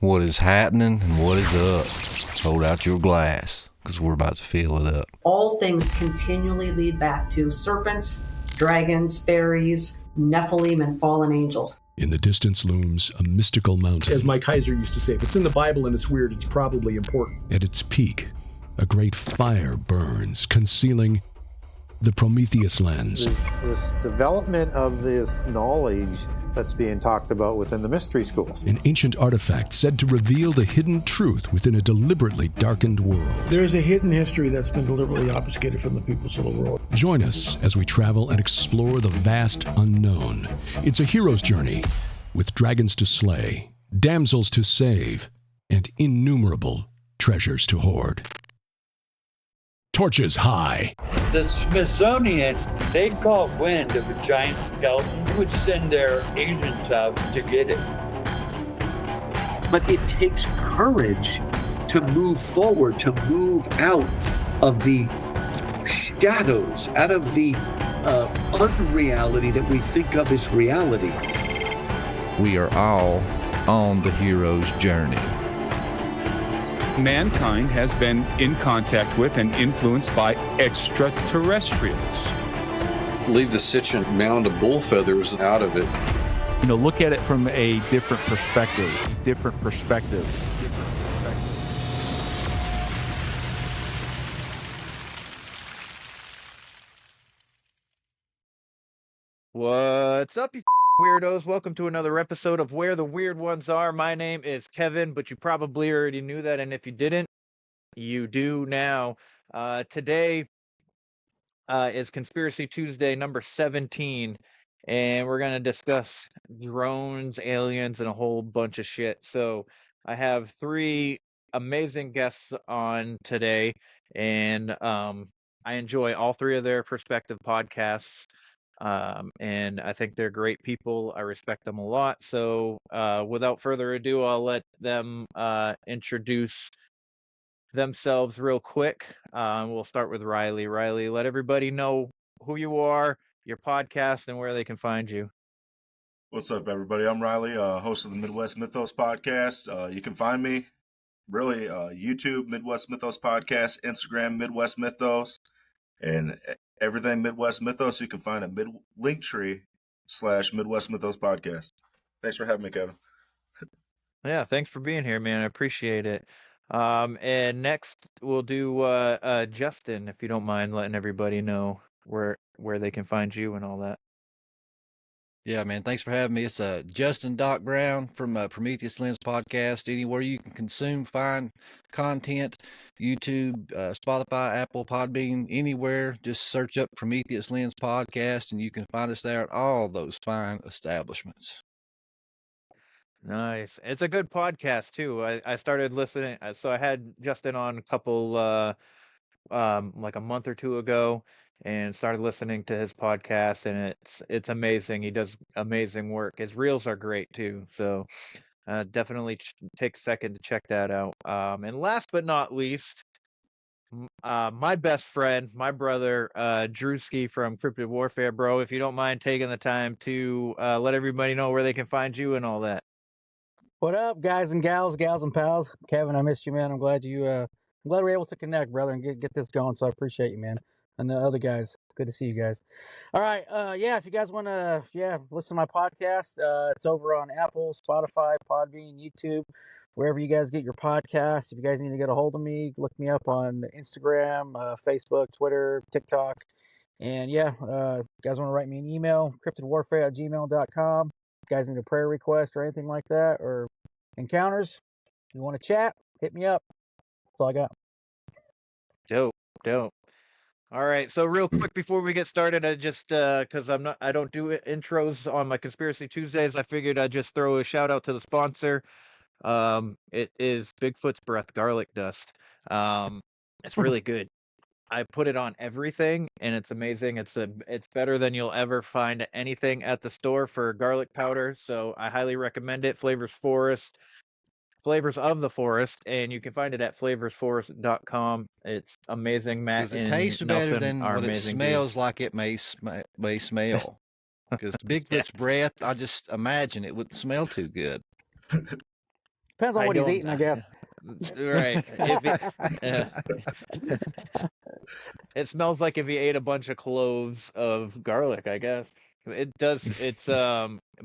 What is happening and what is up? Hold out your glass, because we're about to fill it up. All things continually lead back to serpents, dragons, fairies, Nephilim, and fallen angels. In the distance looms a mystical mountain. As Mike Heiser used to say, if it's in the Bible and it's weird, it's probably important. At its peak, a great fire burns, concealing the Prometheus lens. This development of this knowledge that's being talked about within the mystery schools. An ancient artifact said to reveal the hidden truth within a deliberately darkened world. There's a hidden history that's been deliberately obfuscated from the peoples of the world. Join us as we travel and explore the vast unknown. It's a hero's journey with dragons to slay, damsels to save, and innumerable treasures to hoard. Torches high. The Smithsonian, they caught wind of a giant skeleton. They would send their agents out to get it. But it takes courage to move forward, to move out of the shadows, out of the unreality that we think of as reality. We are all on the hero's journey. Mankind has been in contact with and influenced by extraterrestrials. Leave the Sitchin mound of bull feathers out of it. You know, look at it from a different perspective. What's up, you weirdos? Welcome to another episode of Where the Weird Ones Are. My name is Kevin, but you probably already knew that, and if you didn't, you do now. Today is Conspiracy Tuesday number 17, and we're going to discuss drones, aliens, and a whole bunch of shit. So I have three amazing guests on today, and I enjoy all three of their perspective podcasts. And I think they're great people. I respect them a lot. So without further ado, I'll let them introduce themselves real quick. We'll start with Riley. Riley, let everybody know who you are, your podcast, and where they can find you. What's up, everybody? I'm Riley, host of the Midwest Mythos podcast. You can find me, really, YouTube, Midwest Mythos podcast, Instagram, Midwest Mythos, and everything Midwest Mythos you can find at Linktree/Midwest Mythos podcast. Thanks for having me, Kevin. Yeah, thanks for being here, man. I appreciate it. And next we'll do Justin, if you don't mind letting everybody know where they can find you and all that. Yeah, man, thanks for having me. It's Justin Doc Brown from Prometheus Lens podcast. Anywhere you can consume fine content, YouTube, Spotify, Apple, Podbean, anywhere, just search up Prometheus Lens podcast and you can find us there at all those fine establishments. Nice. It's a good podcast too. I started listening, so I had Justin on a couple like a month or two ago, and started listening to his podcast, and it's amazing. He does amazing work. His reels are great too, so definitely take a second to check that out. And last but not least, my best friend, my brother, Drewski from Crypid Warfare. Bro, if you don't mind taking the time to let everybody know where they can find you and all that. What up, guys and gals and pals? Kevin, I missed you, man. I'm glad I'm glad we're able to connect, brother, and get this going. So I appreciate you, man. And the other guys, good to see you guys. All right, if you guys want to, listen to my podcast, it's over on Apple, Spotify, Podbean, YouTube, wherever you guys get your podcasts. If you guys need to get a hold of me, look me up on Instagram, Facebook, Twitter, TikTok, and you guys want to write me an email, cryptidwarfare@gmail.com. If you guys need a prayer request or anything like that, or encounters, you want to chat, hit me up. That's all I got. Dope. All right, so real quick before we get started, I just because I don't do intros on my Conspiracy Tuesdays, I figured I'd just throw a shout out to the sponsor. It is Bigfoot's Breath garlic dust. It's really good. I put it on everything, and it's amazing. It's better than you'll ever find anything at the store for garlic powder. So I highly recommend it. Flavors of the Forest, and you can find it at flavorsforest.com. It's amazing. Matt, Does it taste better than what it smells like it may smell? Because Bigfoot's breath, I just imagine it wouldn't smell too good. Depends on what he's eating, I guess. Right. It smells like if he ate a bunch of cloves of garlic, I guess. It does.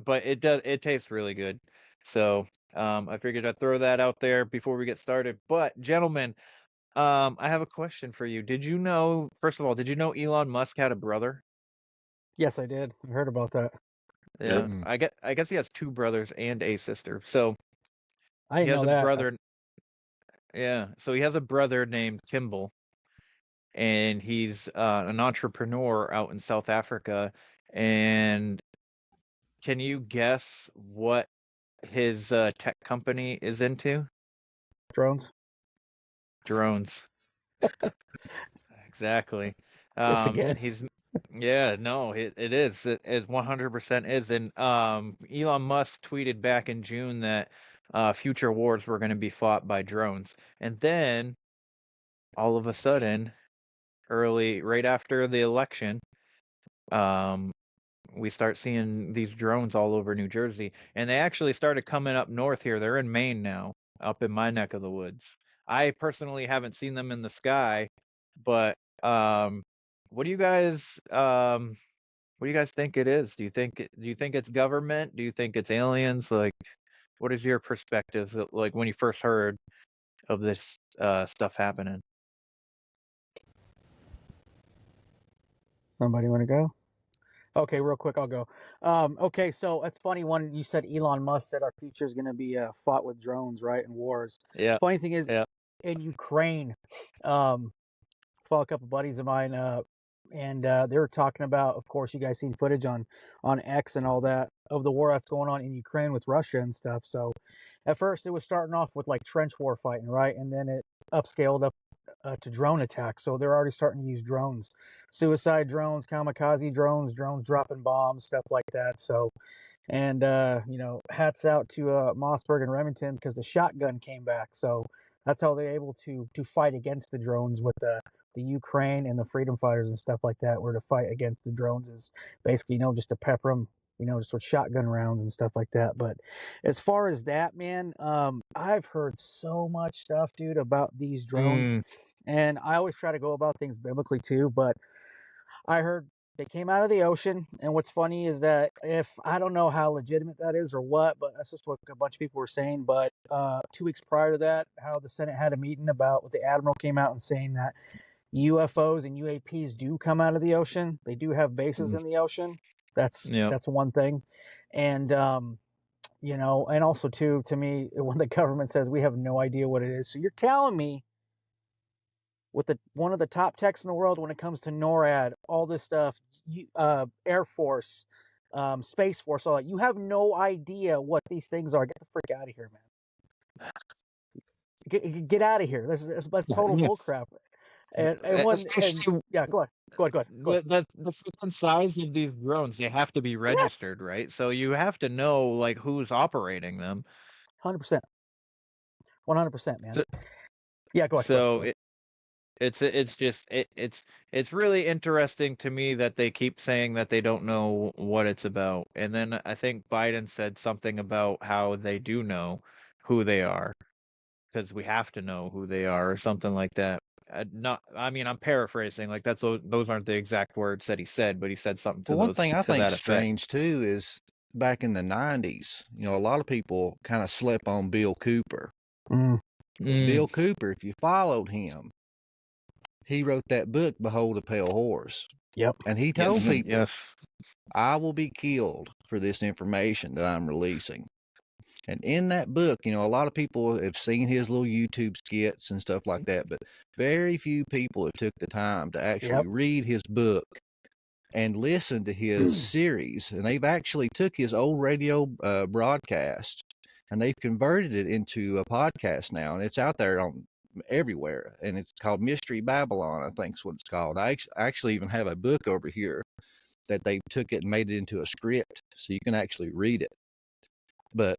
But it tastes really good. So, I figured I'd throw that out there before we get started. But, gentlemen, I have a question for you. First of all, did you know Elon Musk had a brother? Yes, I did. I heard about that. Yeah, I guess he has two brothers and a sister. So I he didn't has know a that. brother. Yeah, so he has a brother named Kimball, and he's an entrepreneur out in South Africa. And can you guess what his tech company is into? Drones. Exactly. Just a guess. It is. It 100% is. And Elon Musk tweeted back in June that future wars were going to be fought by drones. And then all of a sudden, right after the election, um, we start seeing these drones all over New Jersey. And they actually started coming up north here. They're in Maine now, up in my neck of the woods. I personally haven't seen them in the sky, but what do you guys think it is? Do you think it's government? Do you think it's aliens? Like, what is your perspective like when you first heard of this stuff happening? Somebody want to go? Okay, real quick, I'll go. Okay, so it's funny when you said Elon Musk said our future is going to be fought with drones, right, and wars. Yeah. Funny thing is, yeah. in Ukraine, follow a couple buddies of mine, and they were talking about, of course, you guys seen footage on X and all that of the war that's going on in Ukraine with Russia and stuff. So, at first, it was starting off with like trench war fighting, right, and then it upscaled up to drone attacks. So they're already starting to use drones, suicide drones, kamikaze drones, drones dropping bombs, stuff like that. So, and hats out to Mossberg and Remington because the shotgun came back. So that's how they're able to fight against the drones with the Ukraine and the freedom fighters and stuff like that. Where to fight against the drones is basically just to pepper them. Just with shotgun rounds and stuff like that. But as far as that, man, I've heard so much stuff, dude, about these drones. And I always try to go about things biblically too, but I heard they came out of the ocean. And what's funny is that I don't know how legitimate that is or what, but that's just what a bunch of people were saying. But 2 weeks prior to that, how the Senate had a meeting about what the admiral came out and saying that UFOs and UAPs do come out of the ocean. They do have bases in the ocean. That's one thing. And, and also too, to me, when the government says we have no idea what it is. So you're telling me with one of the top techs in the world when it comes to NORAD, all this stuff, Air Force, Space Force, all that, you have no idea what these things are. Get the frick out of here, man. Get out of here. That's total bullcrap. And go ahead. The freaking size of these drones, they have to be registered, right? So you have to know like who's operating them. 100%. 100%, man. Yeah, go ahead. So it's really interesting to me that they keep saying that they don't know what it's about. And then I think Biden said something about how they do know who they are because we have to know who they are or something like that. I'm paraphrasing. Like those aren't the exact words that he said, but he said something to one thing I think that is strange too is back in the 90s, a lot of people kind of slept on Bill Cooper. Bill Cooper, if you followed him, he wrote that book, Behold a Pale Horse. Yep. And he told people, yes, I will be killed for this information that I'm releasing. And in that book, a lot of people have seen his little YouTube skits and stuff like that, but very few people have took the time to actually read his book and listen to his series. And they've actually took his old radio broadcast and they've converted it into a podcast now, and it's out there on everywhere. And it's called Mystery Babylon, I think is what it's called. I actually even have a book over here that they took it and made it into a script, so you can actually read it. But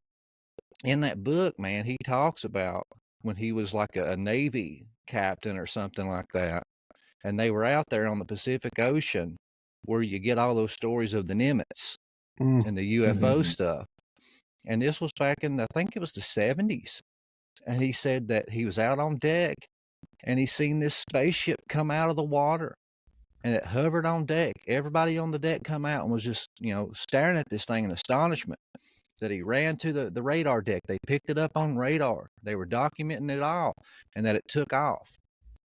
in that book, man, he talks about when he was like a Navy captain or something like that, and they were out there on the Pacific Ocean where you get all those stories of the Nimitz and the UFO stuff. And this was back in, I think it was the 70s. and he said that he was out on deck and he seen this spaceship come out of the water and it hovered on deck. Everybody on the deck come out and was just, staring at this thing in astonishment. That he ran to the radar deck. They picked it up on radar. They were documenting it all, and that it took off.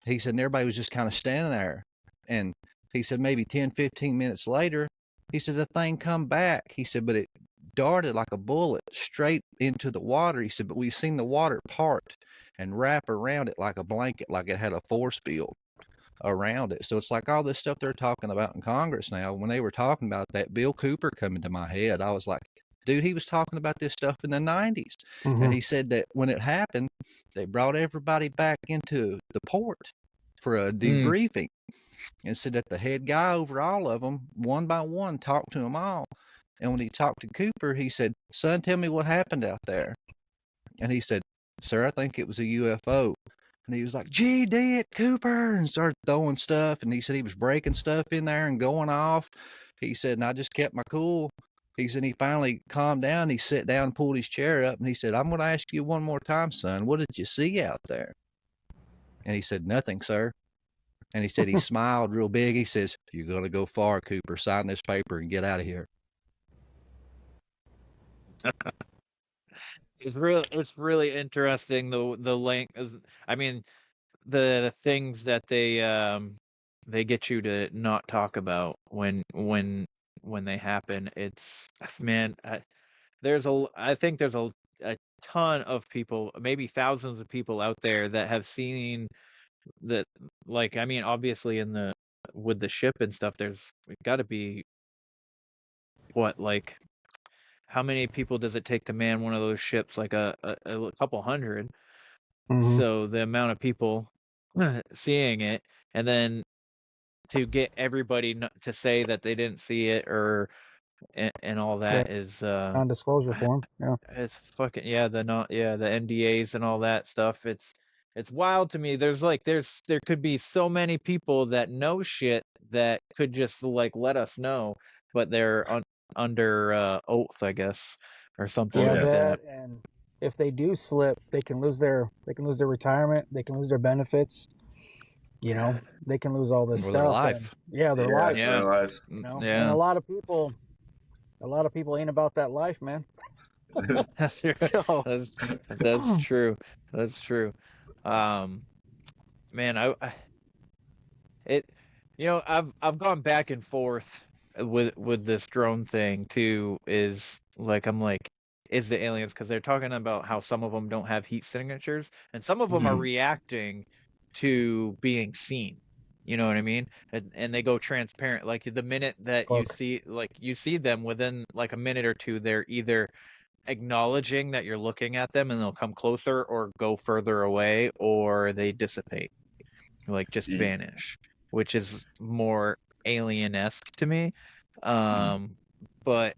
He said, and everybody was just kind of standing there. And he said, maybe 10, 15 minutes later, he said, the thing come back. He said, but it darted like a bullet straight into the water. He said, but we seen the water part and wrap around it like a blanket, like it had a force field around it. So it's like all this stuff they're talking about in Congress now. When they were talking about that, Bill Cooper coming to my head, I was like, dude, he was talking about this stuff in the 90s. And he said that when it happened, they brought everybody back into the port for a debriefing and said that the head guy over all of them, one by one, talked to them all. And when he talked to Cooper, he said, son, tell me what happened out there. And he said, sir, I think it was a UFO. And he was like, gee, did Cooper, and started throwing stuff. And he said he was breaking stuff in there and going off. He said, and I just kept my cool. He said he finally calmed down. He sat down and pulled his chair up. And he said, I'm going to ask you one more time, son. What did you see out there? And he said, nothing, sir. And he said he smiled real big. He says, you're going to go far, Cooper. Sign this paper and get out of here. It's really interesting the length. I mean, the things that they get you to not talk about when they happen. It's, man, I think there's a ton of people, maybe thousands of people out there that have seen that. Like, I mean, obviously with the ship and stuff, there's got to be what, like, how many people does it take to man one of those ships? Like a couple hundred. So the amount of people seeing it, and then to get everybody to say that they didn't see it and all that is non-disclosure form. Yeah, it's fucking the NDAs and all that stuff. It's wild to me. There could be so many people that know shit that could just like let us know, but they're under oath, I guess, or something like that. And if they do slip, they can lose their retirement, they can lose their benefits. They can lose all this stuff. Their life. And, their life. Their lives. And a lot of people ain't about that life, man. That's right. So, that's true. That's true. Man, I've gone back and forth with this drone thing too. Is like, I'm like, is the aliens, because they're talking about how some of them don't have heat signatures and some of them are reacting to being seen. You know what I mean? And they go transparent. Like the minute that you see them, within like a minute or two, they're either acknowledging that you're looking at them and they'll come closer or go further away, or they dissipate, like just vanish, which is more alien-esque to me. But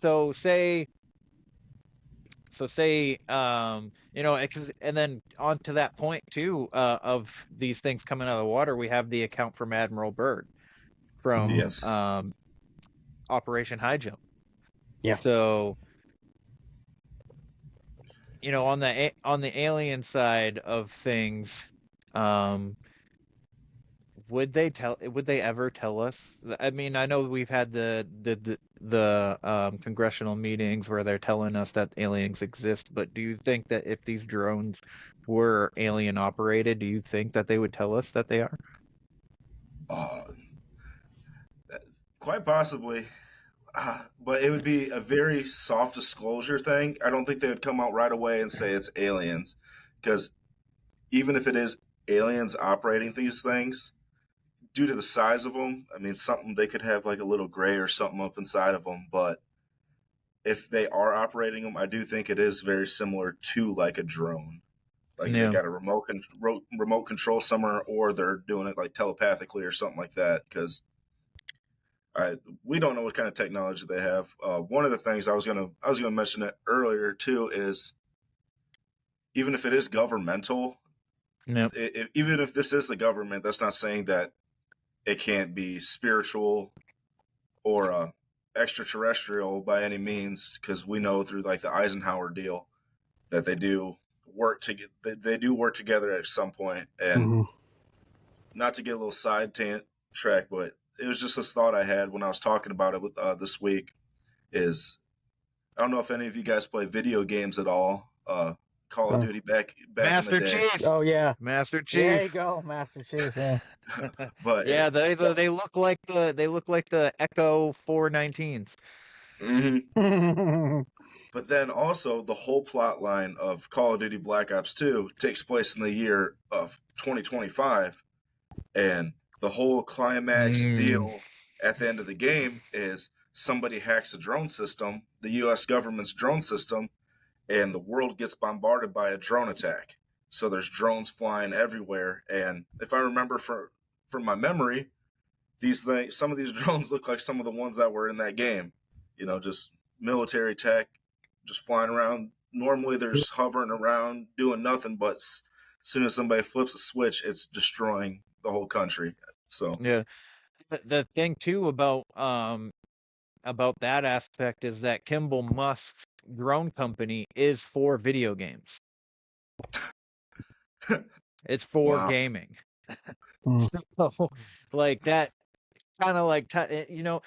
so say and then on to that point too, of these things coming out of the water, we have the account from Admiral Byrd from Operation High Jump. So on the alien side of things, would they ever tell us? I mean, I know we've had the congressional meetings where they're telling us that aliens exist, but do you think that if these drones were alien operated, do you think that they would tell us that they are? Quite possibly. But it would be a very soft disclosure thing. I don't think they would come out right away and say it's aliens, because even if it is aliens operating these things, due to the size of them, I mean, something they could have like a little gray or something up inside of them. But if they are operating them, I do think it is very similar to like a drone. Like they got a remote control somewhere, or they're doing it like telepathically or something like that, because we don't know what kind of technology they have. One of the things I was gonna mention it earlier too is, even if it is governmental, even if this is the government, that's not saying that it can't be spiritual or extraterrestrial by any means, because we know through like the Eisenhower deal that they do work to get. They do work together at some point, and not to get a little side track, but it was just this thought I had when I was talking about it with this week. Is I don't know if any of you guys play video games at all. Call of Duty back Master in the day. Chief. Oh yeah, Master Chief. There you go, Master Chief. Yeah. But yeah, they look like the Echo 419s. But then also the whole plot line of Call of Duty Black Ops 2 takes place in the year of 2025, and the whole climax deal at the end of the game is somebody hacks a drone system, the U.S. government's drone system, and the world gets bombarded by a drone attack. So there's drones flying everywhere, and if I remember from my memory, some of these drones look like some of the ones that were in that game. You know, just military tech, just flying around. Normally they're just hovering around doing nothing, but as soon as somebody flips a switch, it's destroying the whole country. So yeah, the thing too about that aspect is that Kimball Musk's drone company is for video games. It's for gaming. So, like that, kind of like you know,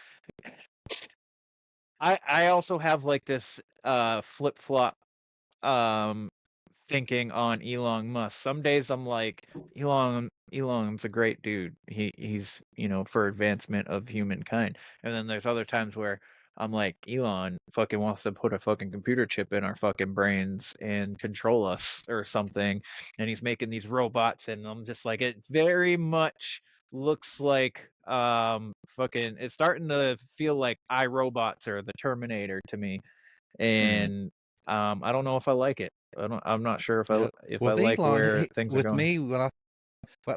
I also have like this flip flop thinking on Elon Musk. Some days I'm like, Elon's a great dude. He's, you know, for advancement of humankind. And then there's other times where I'm like, Elon fucking wants to put a fucking computer chip in our fucking brains and control us or something. And he's making these robots, and I'm just like, it very much looks like fucking it's starting to feel like iRobots or the Terminator to me. And I don't know if I like it. I'm not sure if I With like Elon, where things are going.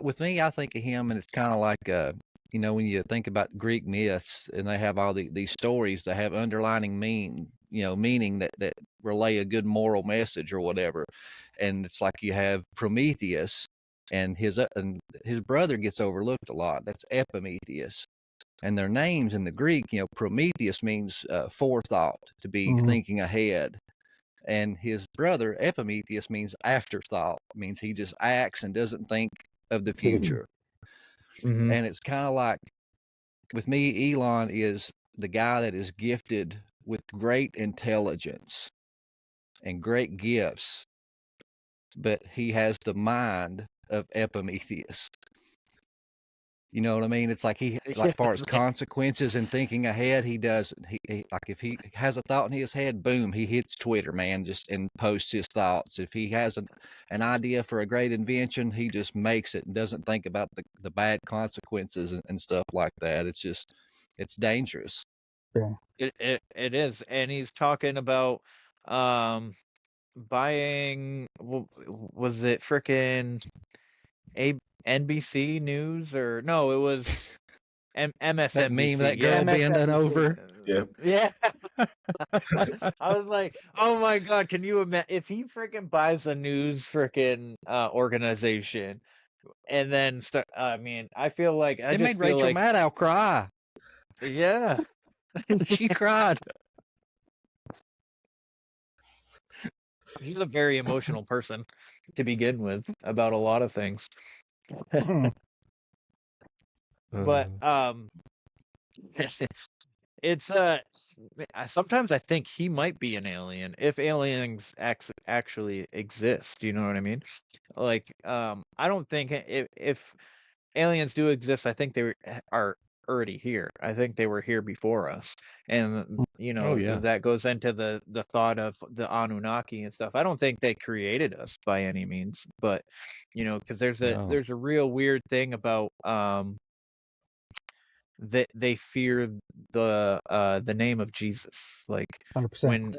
With me, I think of him, and it's kind of like, you know, when you think about Greek myths, and they have all these stories that have underlining meaning that relay a good moral message or whatever. And it's like you have Prometheus, and his brother gets overlooked a lot. That's Epimetheus. And their names in the Greek, you know, Prometheus means forethought, to be thinking ahead. And his brother Epimetheus means afterthought, means he just acts and doesn't think of the future. And it's kind of like, with me, Elon is the guy that is gifted with great intelligence and great gifts, but he has the mind of Epimetheus. You know what I mean? It's like like far as consequences and thinking ahead, he does. He like, if he has a thought in his head, boom, he hits Twitter, man, just and posts his thoughts. If he has an idea for a great invention, he just makes it and doesn't think about the bad consequences and stuff like that. It's dangerous. Yeah. It is, and he's talking about buying. Was it frickin' NBC News or no? It was MSNBC. That meme, that girl bending over. Yeah. I was like, oh my god, can you imagine if he freaking buys a news freaking organization and then start? I mean, I feel like It made Rachel Maddow cry. Yeah, she cried. He's a very emotional person to begin with about a lot of things. But it's sometimes I think he might be an alien if aliens actually exist. You know what I mean? Like, I don't think if aliens do exist, I think they are already here. I think they were here before us, and you know, that goes into the thought of the Anunnaki and stuff. I don't think they created us by any means, but you know, because there's a real weird thing about they fear the name of Jesus. Like 100%. when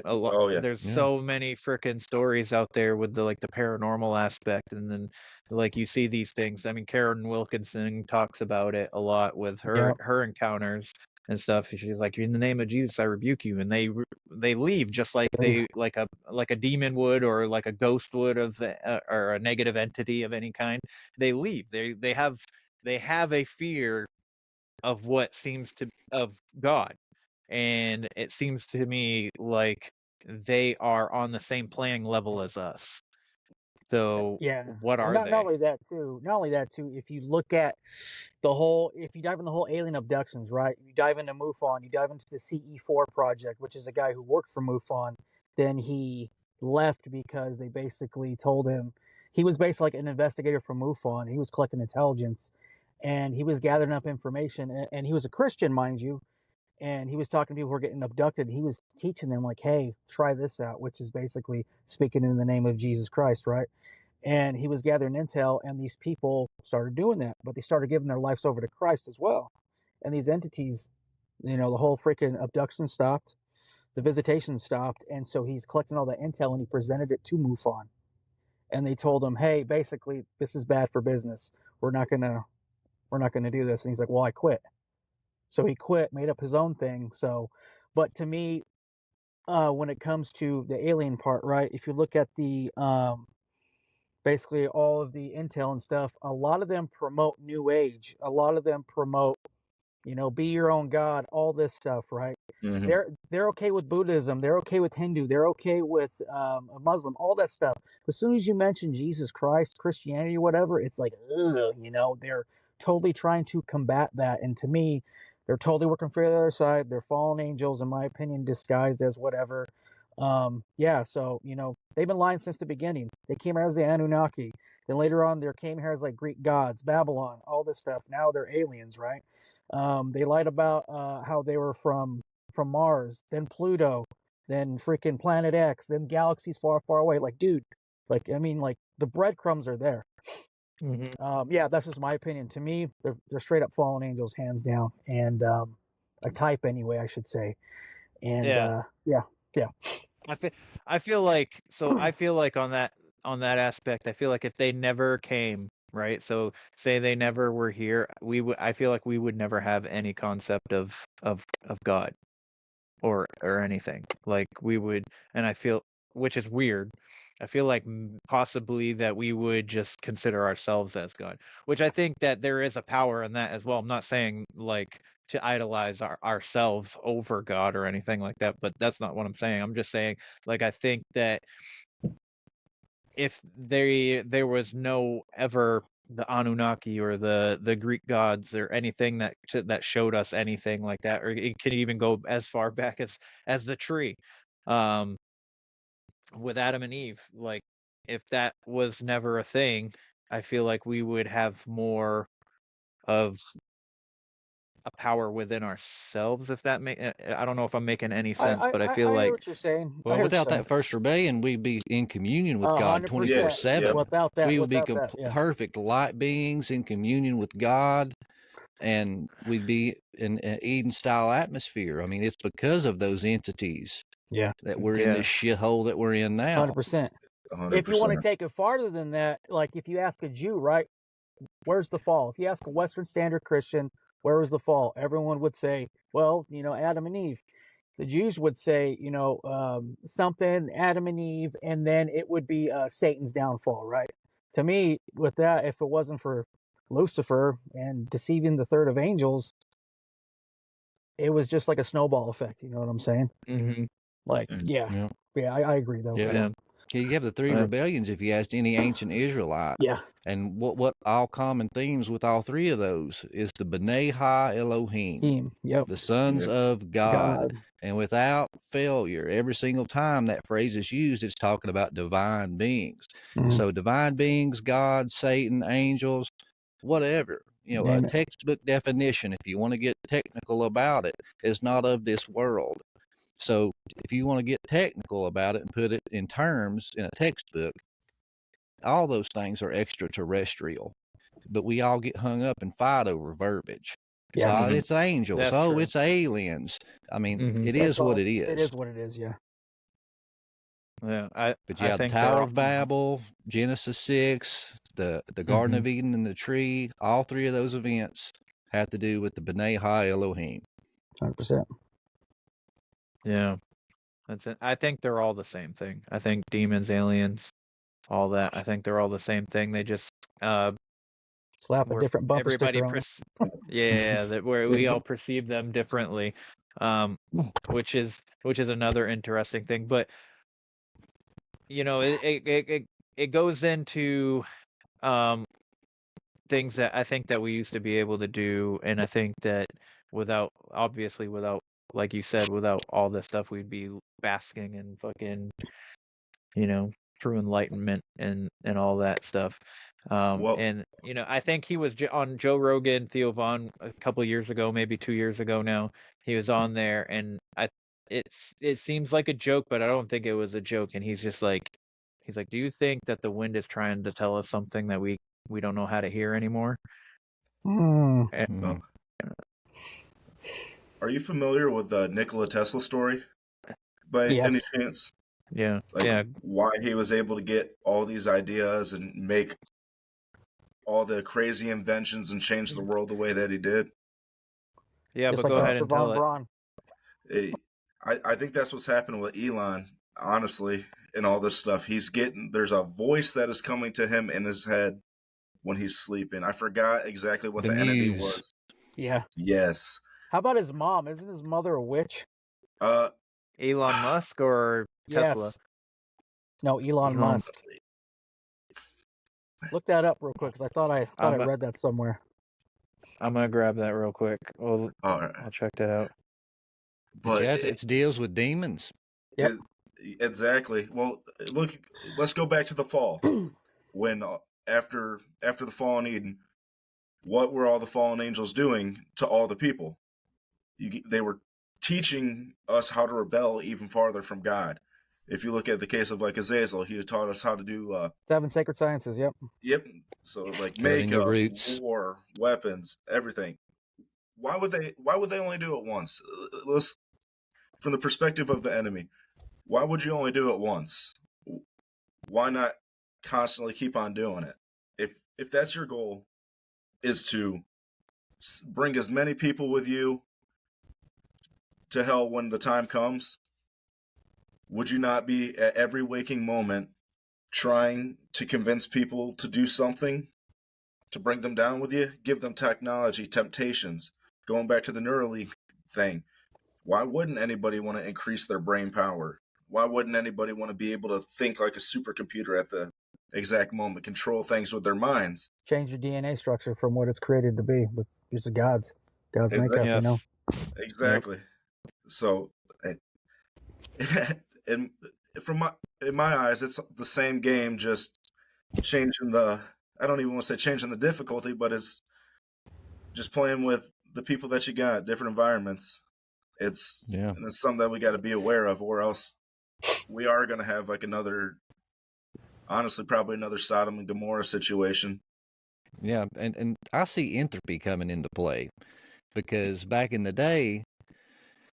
there's so many freaking stories out there with the paranormal aspect, and then like you see these things. I mean, Karen Wilkinson talks about it a lot with her encounters and stuff. She's like, in the name of Jesus, I rebuke you, and they leave just like they like a demon would, or like a ghost would of or a negative entity of any kind. They leave. They have a fear of what seems to of God, and it seems to me like they are on the same playing level as us. So Yeah. what And are not they? only that too. Not only that too. If you look at if you dive in the whole alien abductions, right? You dive into MUFON, you dive into the CE4 project, which is a guy who worked for MUFON. Then he left because they basically told him he was basically like an investigator for MUFON. He was collecting intelligence, and he was gathering up information. And he was a Christian, mind you. And he was talking to people who were getting abducted. He was teaching them like, "Hey, try this out," which is basically speaking in the name of Jesus Christ, right? And he was gathering intel, and these people started doing that, but they started giving their lives over to Christ as well. And these entities, the whole freaking abduction stopped, the visitation stopped, and so he's collecting all that intel and he presented it to MUFON. And they told him, "Hey, basically, this is bad for business. We're not gonna do this." And he's like, "Well, I quit." So he quit, made up his own thing. So, but to me, when it comes to the alien part, right? If you look at the basically all of the intel and stuff, a lot of them promote New Age. A lot of them promote, be your own God, all this stuff, right? Mhm. They're okay with Buddhism. They're okay with Hindu. They're okay with a Muslim, all that stuff. As soon as you mention Jesus Christ, Christianity, whatever, it's like, ugh, they're totally trying to combat that. And to me, they're totally working for the other side. They're fallen angels, in my opinion, disguised as whatever. Yeah, so, they've been lying since the beginning. They came here as the Anunnaki. Then later on, they came here as like Greek gods, Babylon, all this stuff. Now they're aliens, right? They lied about how they were from Mars, then Pluto, then freaking Planet X, then galaxies far, far away. Like, dude, like the breadcrumbs are there. Yeah, that's just my opinion. To me, they're straight up fallen angels, hands down, and a type anyway, I should say. And Yeah. yeah. I feel like on that aspect, I feel like if they never came, right? So say they never were here, I feel like we would never have any concept of God or anything. Like we would, and I feel, which is weird. I feel like possibly that we would just consider ourselves as God, which I think that there is a power in that as well. I'm not saying like to idolize ourselves over God or anything like that, but that's not what I'm saying. I'm just saying, like, I think that if there was no ever the Anunnaki or the Greek gods or anything that showed us anything like that, or it could even go as far back as the tree, with Adam and Eve. Like, if that was never a thing, I feel like we would have more of a power within ourselves. If that I don't know if I'm making any sense, but I feel I hear like, what you're saying. I Well, hear what without you're saying. that first rebellion, we'd be in communion with God 100%. 24/7. Without that, We would be yeah. perfect light beings in communion with God, and we'd be in an Eden-style atmosphere. I mean, it's because of those entities that we're in this shithole that we're in now. 100%. If you want to take it farther than that, like if you ask a Jew, right, where's the fall? If you ask a Western Standard Christian, where was the fall? Everyone would say, well, Adam and Eve. The Jews would say, something, Adam and Eve, and then it would be Satan's downfall, right? To me, with that, if it wasn't for Lucifer and deceiving the third of angels, it was just like a snowball effect. You know what I'm saying? Mm-hmm. Like, yeah, I agree though. Yeah. You have the three rebellions if you asked any ancient Israelite. Yeah. And what all common themes with all three of those is the B'nai Ha Elohim, the sons of God. And without failure, every single time that phrase is used, it's talking about divine beings. So divine beings, God, Satan, angels, whatever. A textbook definition, if you want to get technical about it, is not of this world. So if you want to get technical about it and put it in terms in a textbook, all those things are extraterrestrial. But we all get hung up and fight over verbiage. Yeah. So it's angels. That's true. true. It's aliens. I mean, it is what it is. It is what it is, yeah. Yeah, But you have the Tower of Babel, Genesis 6, the Garden of Eden and the tree. All three of those events have to do with the B'nai Ha Elohim. 100%. Yeah, that's it. I think they're all the same thing. I think demons, aliens, all that. I think they're all the same thing. They just slap a different bumper sticker on it. Yeah, that where we all perceive them differently, which is another interesting thing. But it it goes into things that I think that we used to be able to do, and I think that without like you said, without all this stuff, we'd be basking in fucking, true enlightenment and all that stuff. And I think he was on Joe Rogan, Theo Vaughn a couple of years ago, maybe 2 years ago now. He was on there, and it seems like a joke, but I don't think it was a joke. And he's like, do you think that the wind is trying to tell us something that we don't know how to hear anymore? Are you familiar with the Nikola Tesla story by any chance? Yeah. Why he was able to get all these ideas and make all the crazy inventions and change the world the way that he did? Yeah, just but like go ahead and tell it. Braun. I think that's what's happening with Elon, honestly, and all this stuff. There's a voice that is coming to him in his head when he's sleeping. I forgot exactly what the enemy was. Yeah. Yes. How about his mom? Isn't his mother a witch? Elon Musk or Tesla? Yes. No, Elon Musk. Look that up real quick, because I thought I read that somewhere. I'm gonna grab that real quick. Well, right. I'll check that out. But it deals with demons. Yep. Exactly. Well, look. Let's go back to the fall. When after the fall in Eden, what were all the fallen angels doing to all the people? They were teaching us how to rebel even farther from God. If you look at the case of like Azazel, he taught us how to do 7 sacred sciences. Yep. So like makeup, war, weapons, everything. Why would they only do it once? From the perspective of the enemy, why would you only do it once? Why not constantly keep on doing it? If that's your goal, is to bring as many people with you to hell when the time comes, would you not be at every waking moment trying to convince people to do something to bring them down with you? Give them technology, temptations. Going back to the Neuralink thing, why wouldn't anybody want to increase their brain power? Why wouldn't anybody want to be able to think like a supercomputer at the exact moment, control things with their minds? Change your DNA structure from what it's created to be, with just God's makeup, Yes. Exactly. Yep. So, and in my eyes, it's the same game, just changing I don't even want to say changing the difficulty, but it's just playing with the people that you got, different environments. It's something that we got to be aware of, or else we are going to have like probably another Sodom and Gomorrah situation. Yeah, and I see entropy coming into play, because back in the day,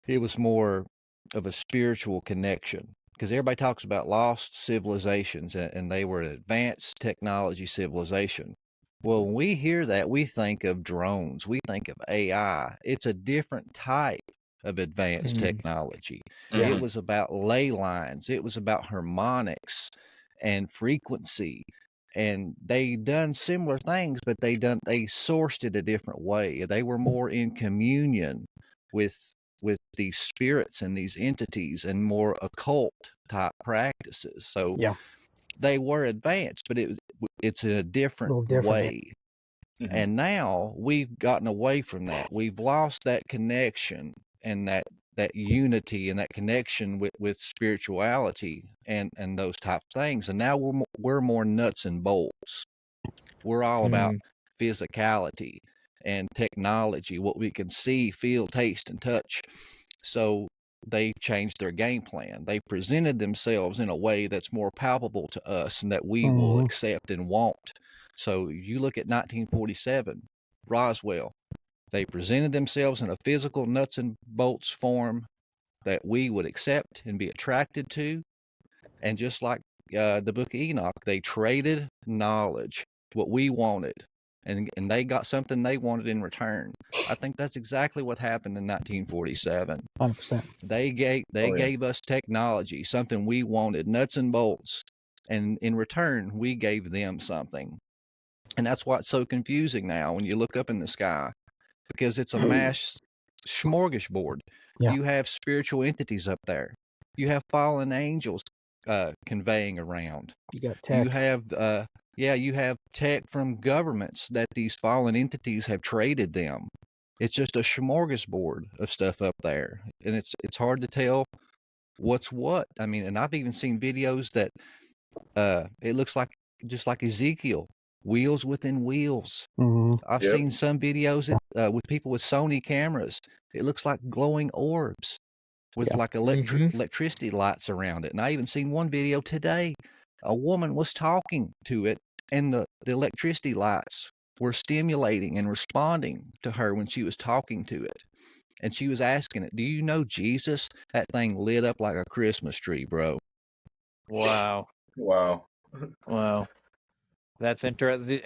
it was more of a spiritual connection, because everybody talks about lost civilizations, and they were an advanced technology civilization. Well, when we hear that, we think of drones, we think of AI. It's a different type of advanced technology. It was about ley lines, it was about harmonics and frequency, and they done similar things, but they sourced it a different way. They were more in communion with these spirits and these entities, and more occult type practices. So they were advanced, but it's in a different way. And now we've gotten away from that. We've lost that connection and that unity and that connection with spirituality and those type of things. And now we're more nuts and bolts. We're all about physicality and technology, what we can see, feel, taste, and touch. So they changed their game plan. They presented themselves in a way that's more palpable to us and that we will accept and want. So you look at 1947, Roswell. They presented themselves in a physical nuts and bolts form that we would accept and be attracted to. And just like the book of Enoch, they traded knowledge, what we wanted, and they got something they wanted in return. I think that's exactly what happened in 1947. 100%. They gave us technology, something we wanted, nuts and bolts, and in return, we gave them something. And that's why it's so confusing now when you look up in the sky, because it's a mass smorgasbord. You have spiritual entities up there. You have fallen angels conveying around. You got tech. You have tech from governments that these fallen entities have traded them. It's just a smorgasbord of stuff up there, and it's hard to tell what's what. I mean, and I've even seen videos that it looks like just like Ezekiel, wheels within wheels. I've seen some videos with people with Sony cameras. It looks like glowing orbs with like electricity lights around it. And I even seen one video today. A woman was talking to it, and the electricity lights were stimulating and responding to her when she was talking to it. And she was asking it, "Do you know Jesus?" That thing lit up like a Christmas tree, bro. Wow. Wow. Wow. That's interesting.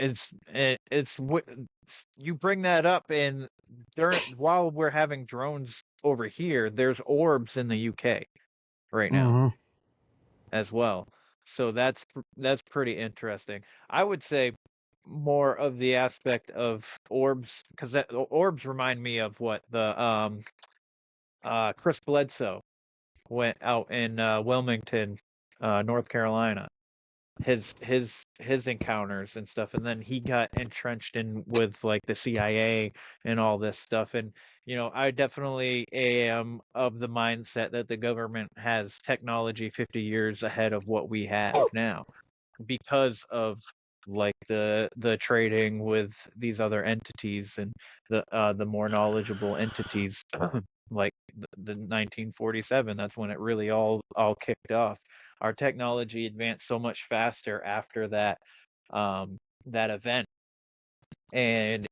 You bring that up, and while we're having drones over here, there's orbs in the UK right now as well. So that's pretty interesting. I would say more of the aspect of orbs, because orbs remind me of what the Chris Bledsoe went out in Wilmington, North Carolina. His encounters and stuff, and then he got entrenched in with like the CIA and all this stuff. And I definitely am of the mindset that the government has technology 50 years ahead of what we have now, because of like the trading with these other entities and the more knowledgeable entities. Like the 1947, that's when it really all kicked off. Our technology advanced so much faster after that that event. And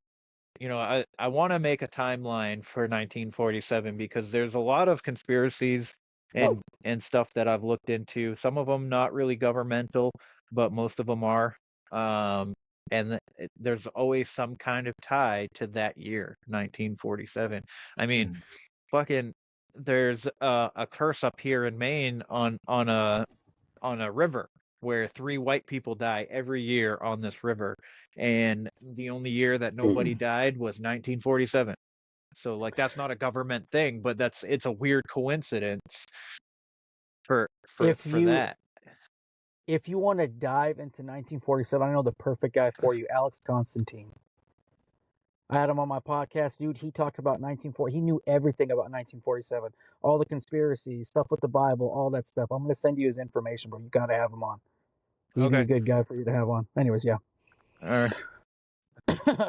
I want to make a timeline for 1947, because there's a lot of conspiracies and stuff that I've looked into. Some of them not really governmental, but most of them are. And there's always some kind of tie to that year, 1947. I mean, fucking, there's a curse up here in Maine on a river where 3 white people die every year on this river, and the only year that nobody died was 1947. So like, that's not a government thing, but it's a weird coincidence for that. If you want to dive into 1947, I know the perfect guy for you, Alex Constantine. I had him on my podcast, dude. He talked about 1940. He knew everything about 1947, all the conspiracies, stuff with the Bible, all that stuff. I'm gonna send you his information, bro. You gotta have him on. He'd be a good guy for you to have on. Anyways, yeah. All right.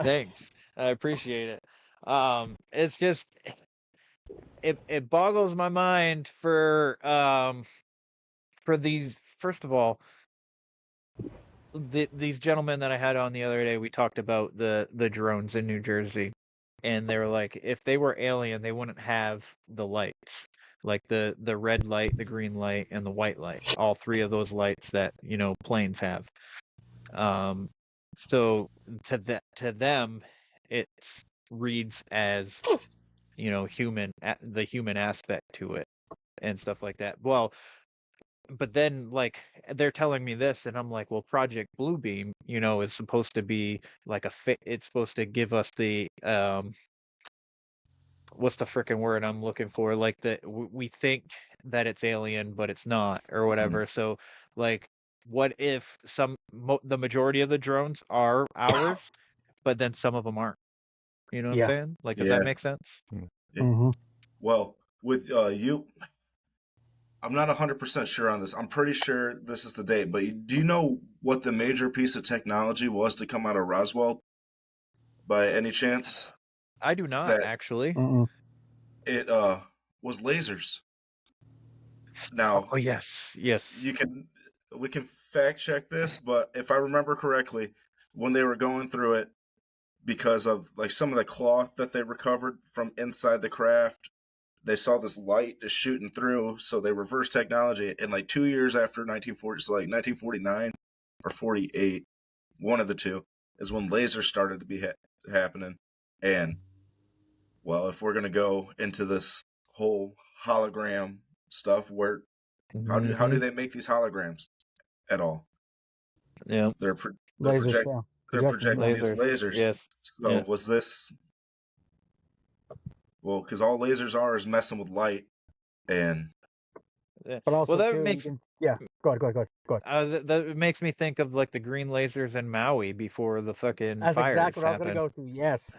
Thanks. I appreciate it. It's just it boggles my mind for these. First of all, these gentlemen that I had on the other day, we talked about the drones in New Jersey, and they were like, if they were alien, they wouldn't have the lights, like the red light, the green light, and the white light. All 3 of those lights that planes have. So to them, it reads as human, the human aspect to it and stuff like that. Well, but then like they're telling me this, and I'm like, well, Project Bluebeam, is supposed to be like it's supposed to give us the what's the freaking word I'm looking for? Like we think that it's alien, but it's not, or whatever. So like, what if the majority of the drones are ours, but then some of them aren't? You know what I'm saying? Like, does that make sense? Well, with you, I'm not 100% sure on this. I'm pretty sure this is the date, but do you know what the major piece of technology was to come out of Roswell by any chance? I do not, actually. It was lasers. Now, oh yes, we can fact check this, but if I remember correctly, when they were going through it, because of like some of the cloth that they recovered from inside the craft, they saw this light just shooting through, so they reversed technology. And like 2 years after 1940, so like 1949 or 48, one of the two, is when lasers started to be happening. And well, if we're gonna go into this whole hologram stuff, where how do they make these holograms at all? Yeah, they're projecting these lasers. Yes. So was this? Well, because all lasers are is messing with light, and but also that too, makes Go ahead. That makes me think of like the green lasers in Maui before the fucking That's fires exactly what I was going to happened. go to. Yes.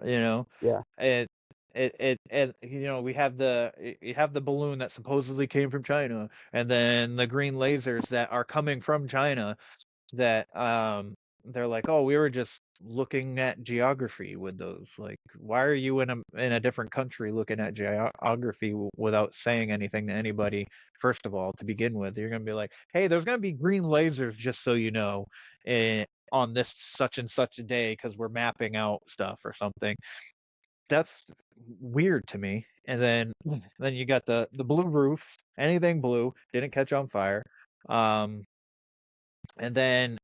You know, Yeah. and you know, you have the balloon that supposedly came from China, and then the green lasers that are coming from China that they're like, oh, we were just looking at geography with those. Like, why are you in a different country looking at geography without saying anything to anybody? First of all, to begin with, you're gonna be like, hey, there's gonna be green lasers, just so you know, on this such and such a day because we're mapping out stuff or something. That's weird to me. And then you got the blue roofs. Anything blue didn't catch on fire. And then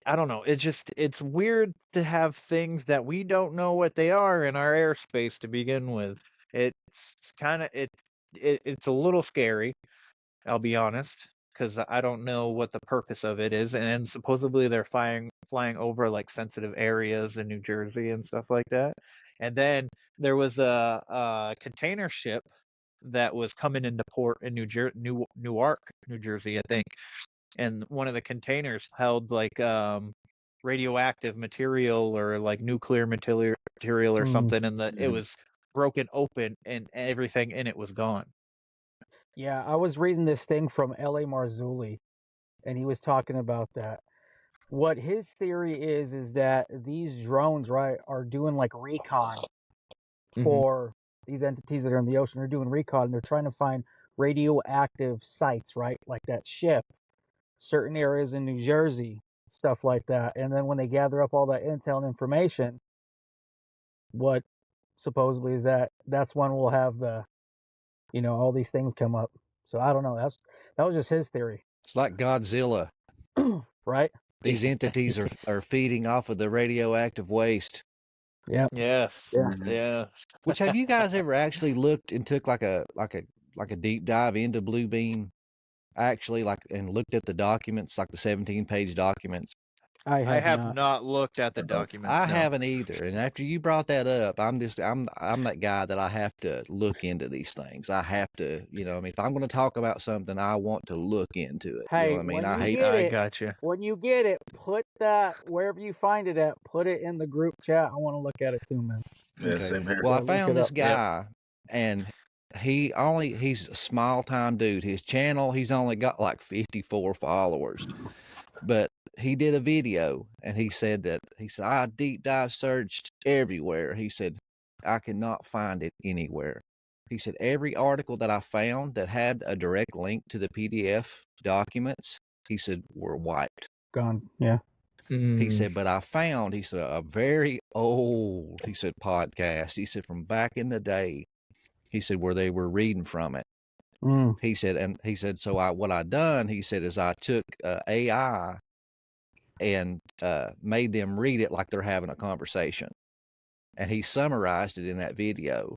I don't know. It's weird to have things that we don't know what they are in our airspace to begin with. It's kind of it's a little scary. I'll be honest, because I don't know what the purpose of it is. And supposedly they're flying over like sensitive areas in New Jersey and stuff like that. And then there was a container ship that was coming into port in Newark, New Jersey, I think. And one of the containers held like radioactive material or like nuclear material or something, and it was broken open and everything in it was gone. Yeah, I was reading this thing from L.A. Marzulli, and he was talking about that. What his theory is that these drones, right, are doing like recon for these entities that are in the ocean. They're doing recon, and they're trying to find radioactive sites, right, like that ship, certain areas in New Jersey, stuff like that. And then when they gather up all that intel and information, what supposedly is that's when we'll have all these things come up. So I don't know. That was just his theory. It's like Godzilla. Right? These entities are feeding off of the radioactive waste. Yeah. Yes. Yeah. Which, have you guys ever actually looked and took like a deep dive into Bluebeam, actually, and looked at the documents, like the 17-page documents? I have not looked at the documents. I haven't either. And after you brought that up, I'm that guy that I have to look into these things. I have to, if I'm going to talk about something, I want to look into it. Hey, you know what I mean? I gotcha. When you get it, put that wherever you find it at. Put it in the group chat. I want to look at it too, man. Yeah, same here. Well, I found this guy, and he's a small time dude. His channel, he's only got like 54 followers, but he did a video, and he said I deep dive searched everywhere. He said I cannot find it anywhere. He said every article that I found that had a direct link to the PDF documents, he said, were wiped. Gone. Yeah. He said, but I found, he said, a very old, he said, podcast. He said, from back in the day, he said, where they were reading from it. He said, so what I done, he said, is I took AI and made them read it like they're having a conversation. And he summarized it in that video.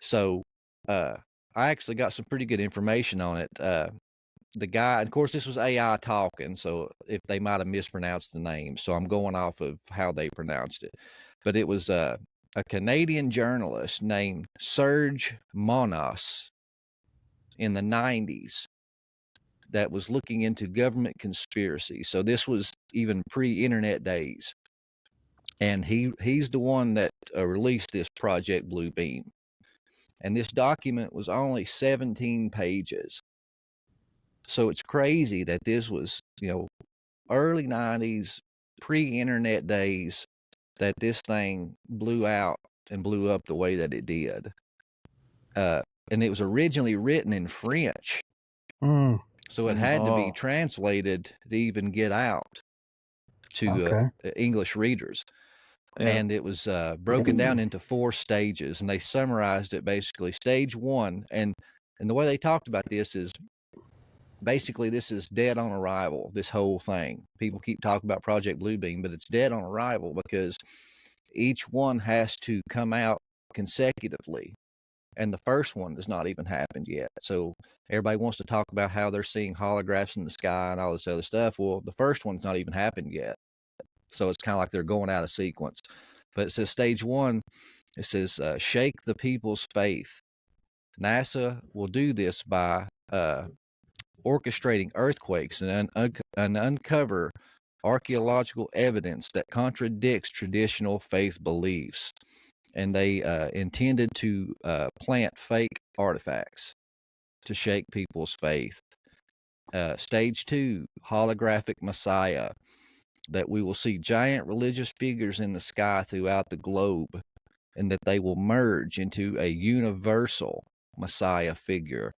So I actually got some pretty good information on it. The guy, of course, this was AI talking, so if they might have mispronounced the name, so I'm going off of how they pronounced it. But it was a Canadian journalist named Serge Monos in the 90s that was looking into government conspiracy. So this was even pre-internet days. And he's the one that released this Project Bluebeam. And this document was only 17 pages. So it's crazy that this was, early 90s, pre-internet days, that this thing blew out and blew up the way that it did. And it was originally written in French. So it had to be translated to even get out to English readers. Yeah. And it was broken down into 4 stages, and they summarized it basically. Stage 1, and the way they talked about this is, basically, this is dead on arrival, this whole thing. People keep talking about Project Bluebeam, but it's dead on arrival because each one has to come out consecutively. And the first one has not even happened yet. So everybody wants to talk about how they're seeing holographs in the sky and all this other stuff. Well, the first one's not even happened yet. So it's kind of like they're going out of sequence. But it says stage 1, it says, shake the people's faith. NASA will do this by orchestrating earthquakes and uncover archaeological evidence that contradicts traditional faith beliefs. And they intended to plant fake artifacts to shake people's faith. Stage 2, holographic Messiah, that we will see giant religious figures in the sky throughout the globe, and that they will merge into a universal Messiah figure.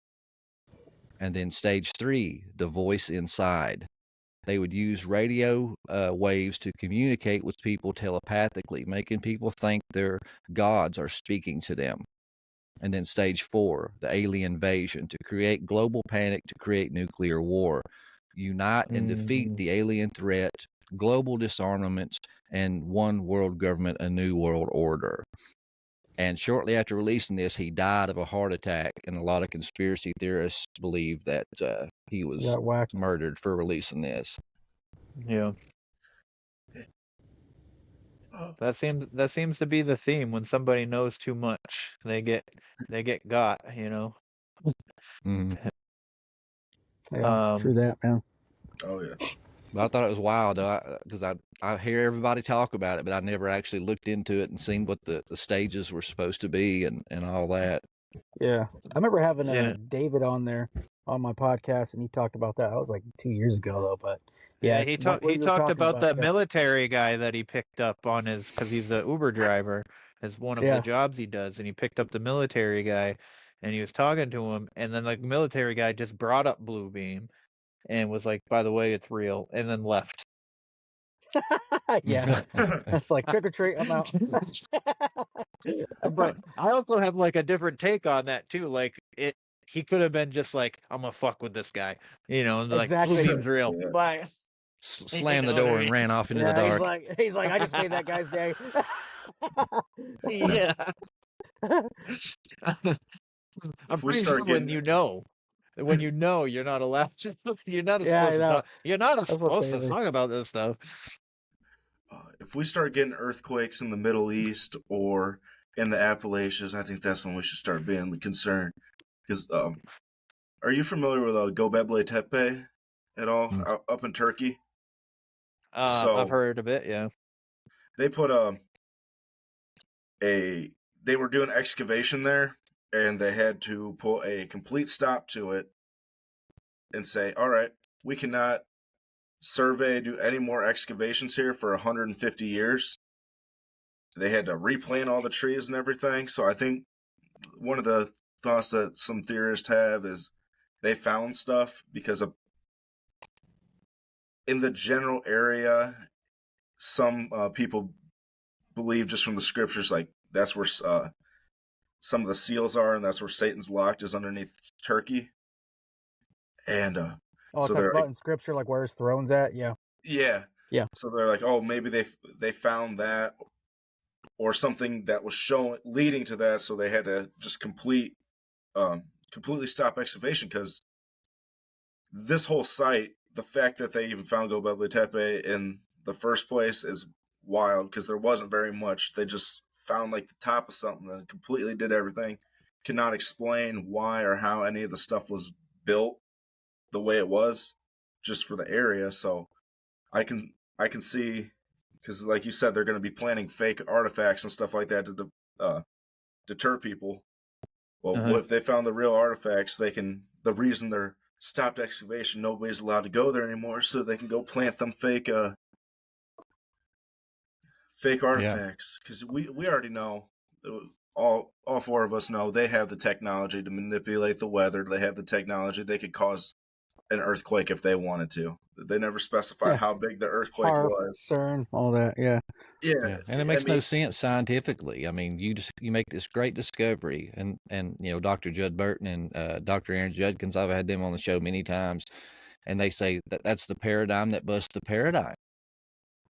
And then stage 3, the voice inside. They would use radio waves to communicate with people telepathically, making people think their gods are speaking to them. And then stage 4, the alien invasion, to create global panic, to create nuclear war. Unite and defeat the alien threat, global disarmament, and one world government, a new world order. And shortly after releasing this, he died of a heart attack, and a lot of conspiracy theorists believe that he was murdered for releasing this. Yeah. That seems to be the theme. When somebody knows too much, they get got, you know. Yeah, true that, man. Oh yeah. But I thought it was wild, though, because I hear everybody talk about it, but I never actually looked into it and seen what the stages were supposed to be and all that. Yeah, I remember having David on there on my podcast, and he talked about that. That was like 2 years ago, though. But yeah, he talked about that military guy that he picked up on his, because he's an Uber driver, as one of the jobs he does, and he picked up the military guy, and he was talking to him, and then like the military guy just brought up Blue Beam, and was like, "By the way, it's real," and then left. Yeah, that's like trick or treat. I'm out. But I also have like a different take on that too. Like he could have been just like, "I'm gonna fuck with this guy," you know, and like Exactly. Blue Beam's real. Bye. Slammed the door and ran off into the dark. He's like, I just made that guy's day. Yeah. I'm pretty sure when you know, you're not allowed to. You're not supposed to talk. You're not supposed to talk about this stuff. If we start getting earthquakes in the Middle East or in the Appalachians, I think that's when we should start being concerned. Because are you familiar with Göbekli Tepe at all up in Turkey? I've heard of it. Yeah, they put they were doing excavation there, and they had to put a complete stop to it and say, "All right, we cannot do any more excavations here for 150 years." They had to replant all the trees and everything. So I think one of the thoughts that some theorists have is they found stuff because of in the general area, some people believe just from the scriptures, like that's where some of the seals are, and that's where Satan's locked, is underneath Turkey. And it talks about in scripture, like where his throne's at. Yeah. So they're like, oh, maybe they found that or something that was leading to that, so they had to just completely stop excavation, because this whole site, the fact that they even found Göbekli Tepe in the first place is wild, because there wasn't very much. They just found like the top of something and completely did everything. Cannot explain why or how any of the stuff was built the way it was, just for the area. So I can see, because like you said, they're going to be planting fake artifacts and stuff like that to deter people. Well, what if they found the real artifacts? The reason they're stopped excavation, nobody's allowed to go there anymore, so they can go plant them fake artifacts. Because we already know, all four of us know, they have the technology to manipulate the weather. They have the technology. They could cause an earthquake if they wanted to. They never specified how big the earthquake was. CERN, all that, yeah. And it makes no sense scientifically. I mean, you make this great discovery, and you know, Dr. Judd Burton and Dr. Aaron Judkins, I've had them on the show many times, and they say that that's the paradigm that busts the paradigm.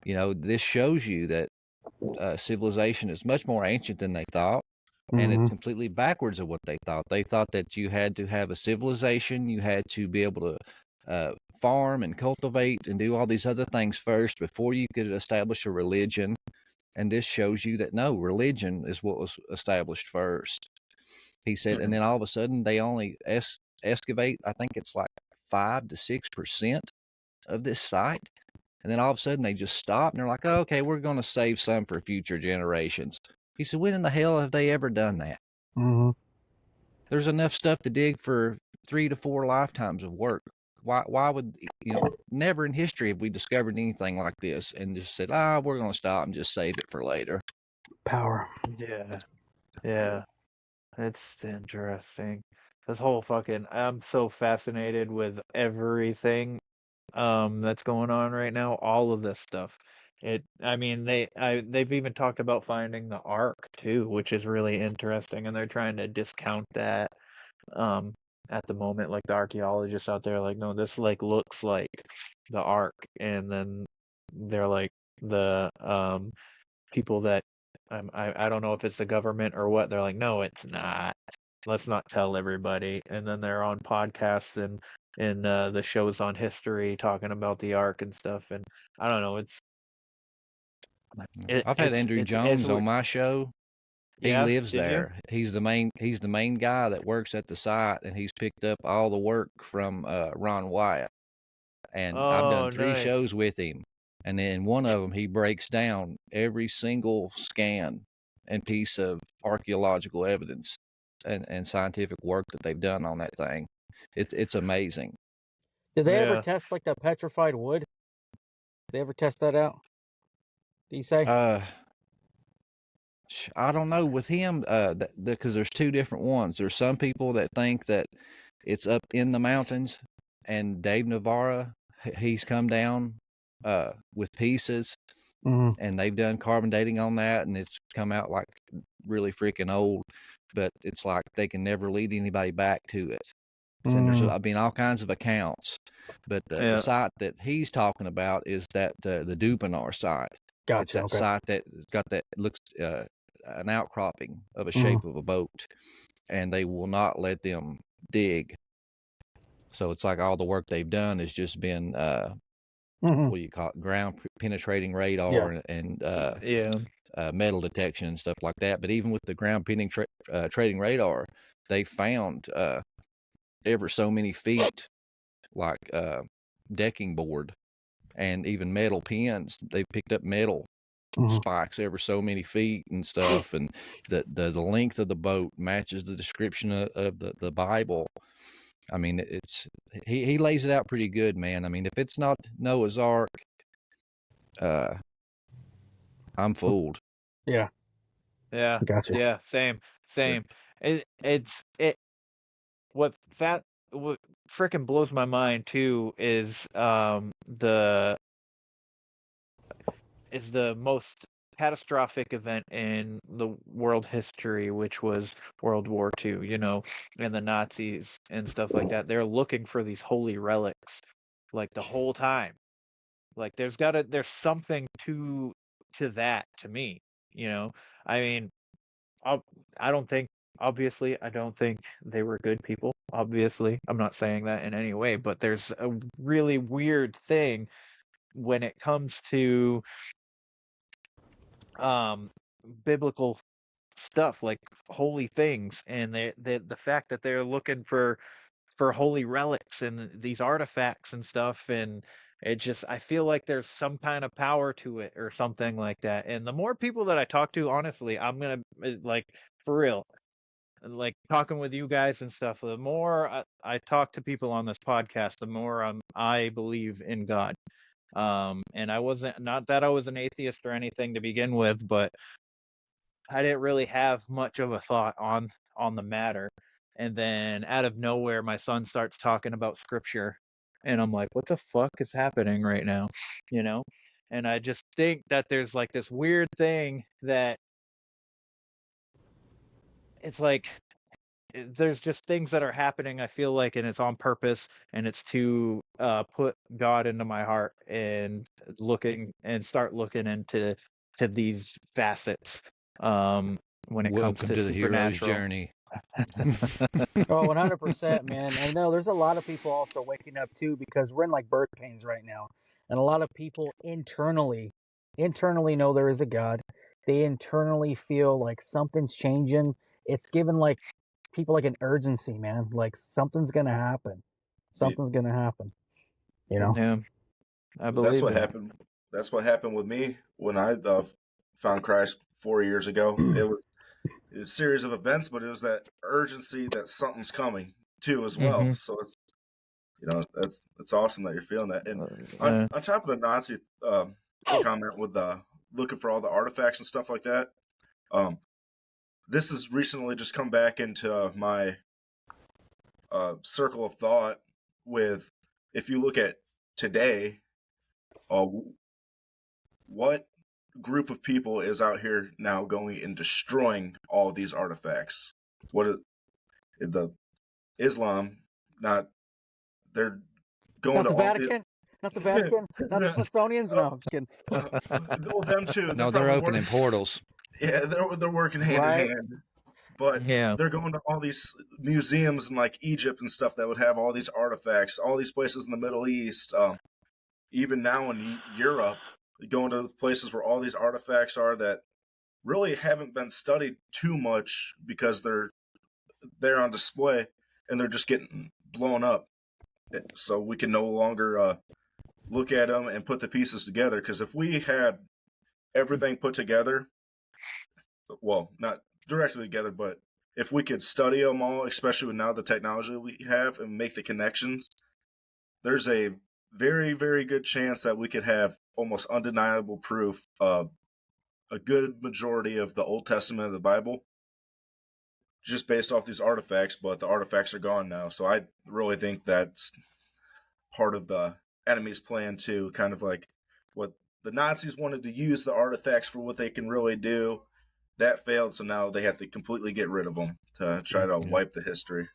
You know, this shows you that civilization is much more ancient than they thought, and it's completely backwards of what they thought. They thought that you had to have a civilization, you had to be able to farm and cultivate and do all these other things first before you could establish a religion. And this shows you that no, religion is what was established first. He said, and then all of a sudden they only excavate, I think it's like 5 to 6% of this site. And then all of a sudden they just stop and they're like, oh, okay, we're going to save some for future generations. He said, when in the hell have they ever done that? Mm-hmm. There's enough stuff to dig for 3 to 4 lifetimes of work. Why would, never in history have we discovered anything like this and just said, we're going to stop and just save it for later. Power. Yeah. Yeah. It's interesting. This whole fucking, I'm so fascinated with everything that's going on right now, all of this stuff. They've even talked about finding the Ark too, which is really interesting, and they're trying to discount that at the moment. Like the archaeologists out there, like, no, this like looks like the Ark, and then they're like the people that I don't know if it's the government or what. They're like, no, it's not. Let's not tell everybody. And then they're on podcasts and the shows on history talking about the Ark and stuff. And I don't know. I've had Andrew Jones on my show. He Yeah, lives did you? there. He's the main guy that works at the site, and he's picked up all the work from Ron Wyatt. And I've done Oh, 3 nice. shows with him. And then one of them, he breaks down every single scan and piece of archaeological evidence and scientific work that they've done on that thing. It's amazing. Did they ever Yeah. test like the petrified wood? Did they ever test that out? Do you say? I don't know with him, because there's 2 different ones. There's some people that think that it's up in the mountains, and Dave Navarra, he's come down with pieces, and they've done carbon dating on that, and it's come out like really freaking old, but it's like they can never lead anybody back to it. And there's, all kinds of accounts, but the site that he's talking about is that the Dupinar site. Gotcha. It's that Okay. site that's got that looks an outcropping of a shape of a boat, and they will not let them dig. So it's like all the work they've done has just been what do you call it, ground penetrating radar and metal detection and stuff like that. But even with the ground penetrating radar, they found ever so many feet, like decking board and even metal pins. They picked up metal spikes ever so many feet and stuff, and the length of the boat matches the description of the Bible. I mean, he lays it out pretty good, man. I mean, if it's not Noah's Ark, I'm fooled. Yeah. Yeah. Gotcha. Yeah. Same. What frickin' blows my mind too is the most catastrophic event in the world history, which was World War II, and the Nazis and stuff like that. They're looking for these holy relics like the whole time. Like there's something to that to me, I mean, I don't think, obviously, I don't think they were good people. Obviously, I'm not saying that in any way, but there's a really weird thing when it comes to biblical stuff, like holy things, and the fact that they're looking for holy relics and these artifacts and stuff, and I feel like there's some kind of power to it or something like that. And the more people that I talk to, honestly, I'm gonna like, for real, like talking with you guys and stuff, the more I talk to people on this podcast, the more I believe in God. And I wasn't, not that I was an atheist or anything to begin with, but I didn't really have much of a thought on the matter. And then out of nowhere, my son starts talking about scripture, and I'm like, what the fuck is happening right now? And I just think that there's like this weird thing that it's like there's just things that are happening, I feel like, and it's on purpose, and it's to put God into my heart and start looking into these facets when it comes Welcome to to the hero's supernatural. journey. Oh, 100%, man. I know there's a lot of people also waking up too, because we're in like birth pains right now, and a lot of people internally know there is a God. They internally feel like something's changing. It's given like people like an urgency, man. Like something's gonna happen. Something's going to happen. You know? Yeah, I believe that's what that. happened. That's what happened with me when I found Christ 4 years ago. It was a series of events, but it was that urgency that something's coming too as well. So it's it's awesome that you're feeling that. And on top of the Nazi comment with looking for all the artifacts and stuff like that, this has recently just come back into my circle of thought. With if you look at today, what group of people is out here now going and destroying all these artifacts? The Islam, they're going not to the Vatican? Not the Vatican? Not the Smithsonian's? No, I'm just kidding. Well, them too. No, they're opening portals. Yeah, they're working hand in hand. But they're going to all these museums in like Egypt and stuff that would have all these artifacts, all these places in the Middle East, even now in Europe, going to places where all these artifacts are that really haven't been studied too much because they're on display and they're just getting blown up. So we can no longer look at them and put the pieces together. Because if we had everything put together, well, not directly together, but if we could study them all, especially with now the technology we have, and make the connections, there's a very, very good chance that we could have almost undeniable proof of a good majority of the Old Testament of the Bible just based off these artifacts, but the artifacts are gone now. So I really think that's part of the enemy's plan to kind of like what the Nazis wanted to use the artifacts for what they can really do. That failed, so now they have to completely get rid of them to try to wipe the history.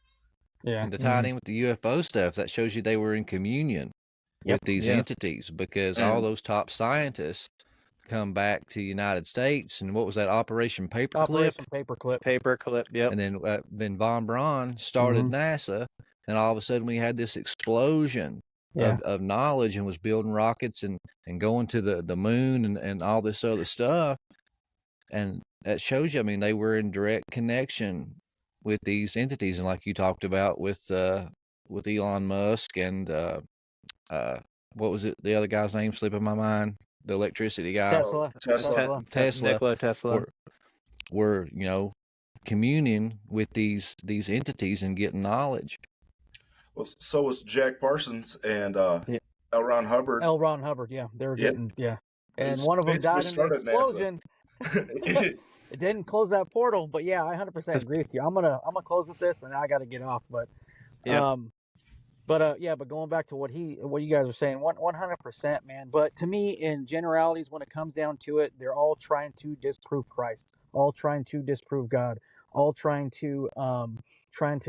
Yeah. And to tie it in with the UFO stuff, that shows you they were in communion with these entities, because all those top scientists come back to the United States, and what was that, Operation Paperclip? Operation Paperclip. Paperclip, yep. And then von Braun started NASA, and all of a sudden we had this explosion of knowledge, and was building rockets and going to the moon and all this other stuff. And that shows you, I mean, they were in direct connection with these entities, and like you talked about with Elon Musk and what was it? The other guy's name slipping my mind. The electricity guy. Tesla. Nikola Tesla. Were communing with these entities and getting knowledge. Well, so was Jack Parsons and L. Ron Hubbard. L. Ron Hubbard, they're getting and one of them died in the explosion. It didn't close that portal, but I 100% agree with you. I'm gonna close with this, and I got to get off. But but going back to what you guys are saying, 100%, man. But to me, in generalities, when it comes down to it, they're all trying to disprove Christ, all trying to disprove God, all trying to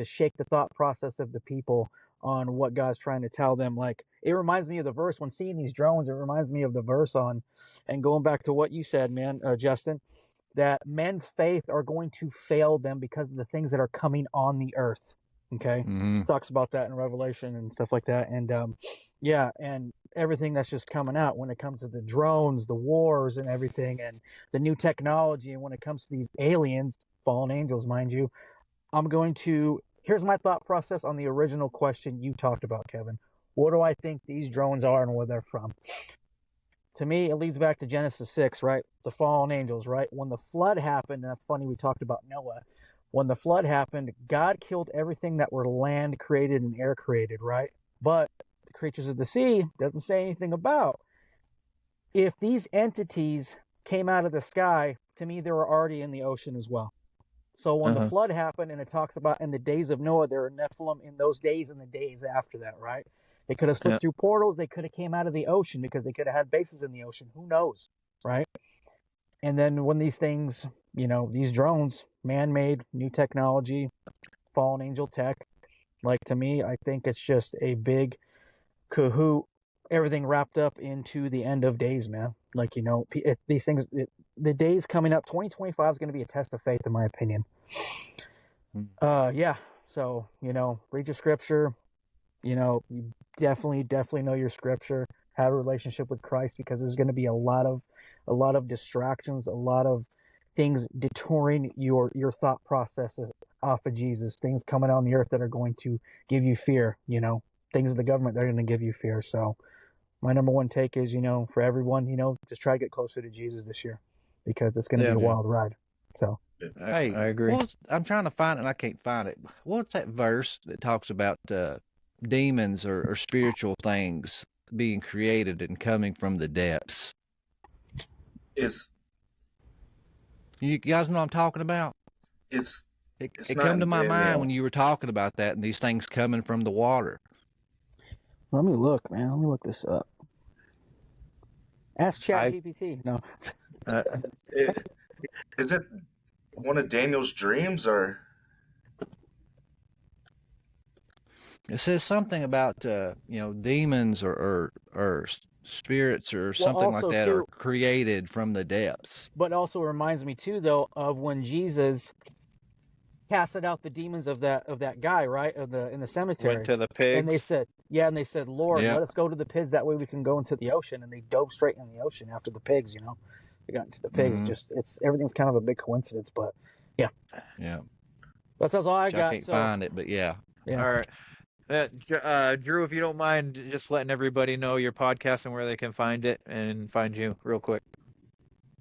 shake the thought process of the people on what God's trying to tell them. Like, it reminds me of the verse when seeing these drones. It reminds me of the verse on, and going back to what you said, man, Justin, that men's faith are going to fail them because of the things that are coming on the earth. Okay. It talks about that in Revelation and stuff like that. And and everything that's just coming out when it comes to the drones, the wars and everything, and the new technology. And when it comes to these aliens, fallen angels, mind you, here's my thought process on the original question you talked about, Kevin. What do I think these drones are and where they're from? To me, it leads back to Genesis 6, right? The fallen angels, right? When the flood happened, and that's funny, we talked about Noah. When the flood happened, God killed everything that were land created and air created, right? But the creatures of the sea doesn't say anything about. If these entities came out of the sky, to me, they were already in the ocean as well. So when the flood happened, and it talks about in the days of Noah, there were Nephilim in those days and the days after that, right? They could have slipped through portals. They could have came out of the ocean because they could have had bases in the ocean. Who knows, right? And then when these things, these drones, man-made, new technology, fallen angel tech, like, to me, I think it's just a big cahoot, everything wrapped up into the end of days, man. Like, these things, the days coming up, 2025 is going to be a test of faith, in my opinion. So, read your scripture, you definitely know your scripture, have a relationship with Christ, because there's going to be a lot of distractions, a lot of things detouring your thought process off of Jesus, things coming on the earth that are going to give you fear, things of the government, they're going to give you fear. So my number one take is, for everyone, just try to get closer to Jesus this year, because it's going to be a wild ride. So hey, I agree. I'm trying to find it and I can't find it. What's that verse that talks about demons or spiritual things being created and coming from the depths? You guys know what I'm talking about? It come to my mind when you were talking about that and these things coming from the water. Let me look, man. Let me look this up. Ask ChatGPT. No. Is it one of Daniel's dreams, or? It says something about demons or spirits or something like that are created from the depths. But also reminds me too, though, of when Jesus casted out the demons of that guy, right? In the cemetery. Went to the pigs. And they said, Lord, let us go to the pigs. That way we can go into the ocean. And they dove straight in the ocean after the pigs. They got into the pigs. Mm-hmm. Everything's kind of a big coincidence, but yeah. That's all I got. I can't find it, but yeah. All right. Drew, if you don't mind just letting everybody know your podcast and where they can find it and find you real quick.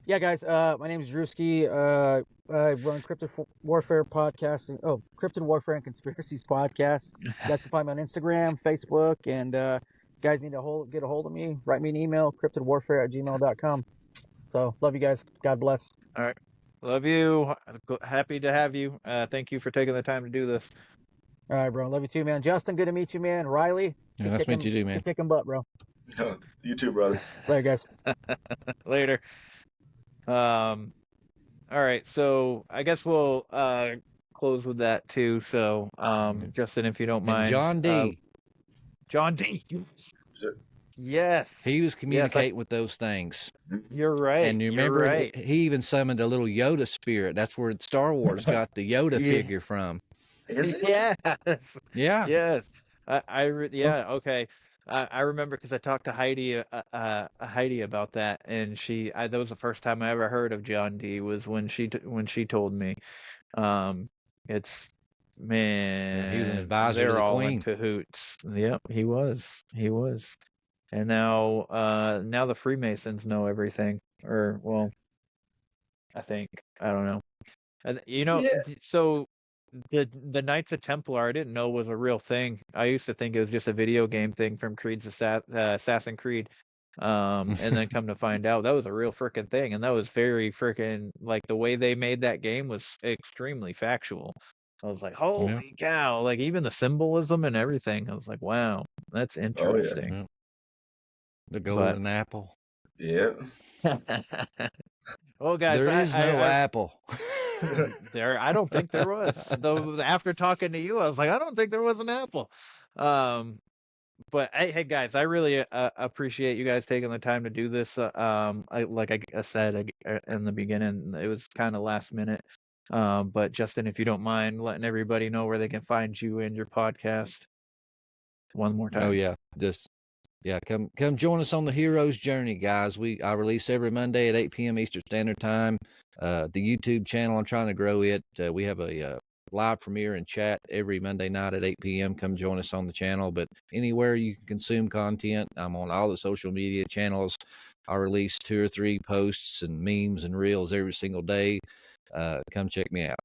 Yeah, guys. My name is Drewski. I run Cryptid Warfare podcasting. Oh, Cryptid Warfare and Conspiracies podcast. You guys can find me on Instagram, Facebook, and guys need to get a hold of me. Write me an email, cryptidwarfare@gmail.com. So, love you guys. God bless. All right. Love you. Happy to have you. Thank you for taking the time to do this. All right, bro. Love you too, man. Justin, good to meet you, man. Riley. Yeah, nice to meet you too, man. Keep kicking butt, bro. You too, brother. Later, guys. Later. All right. So I guess we'll close with that too. So Justin, if you don't mind. John D. John D. Yes. He was communicating with those things. You're right. And you remember he even summoned a little Yoda spirit. That's where Star Wars got the Yoda figure from. Is it? Yes. Yeah. Yes. Okay. I remember because I talked to Heidi about that, and that was the first time I ever heard of John D. was when she told me. It's man. He was an advisor to the They're all Queen. in cahoots. Yep, he was. And now the Freemasons know everything, or well, I think I don't know. So the Knights of Templar I didn't know was a real thing. I used to think it was just a video game thing from Creed's Assassin's Creed, and then come to find out that was a real freaking thing, and that was very freaking like the way they made that game was extremely factual. I was like, holy cow! Like even the symbolism and everything. I was like, wow, that's interesting. Oh, yeah. The golden apple. Yeah. Well, guys, there is no apple. I don't think there was. Though after talking to you, I was like, I don't think there was an apple. But hey, guys, I really appreciate you guys taking the time to do this. Like I said in the beginning, it was kind of last minute. But Justin, if you don't mind letting everybody know where they can find you and your podcast one more time. Oh yeah, come join us on the hero's journey, guys. I release every Monday at 8 p.m. Eastern Standard Time. The YouTube channel, I'm trying to grow it. We have a live premiere and chat every Monday night at 8 p.m. Come join us on the channel. But anywhere you can consume content, I'm on all the social media channels. I release 2 or 3 posts and memes and reels every single day. Come check me out.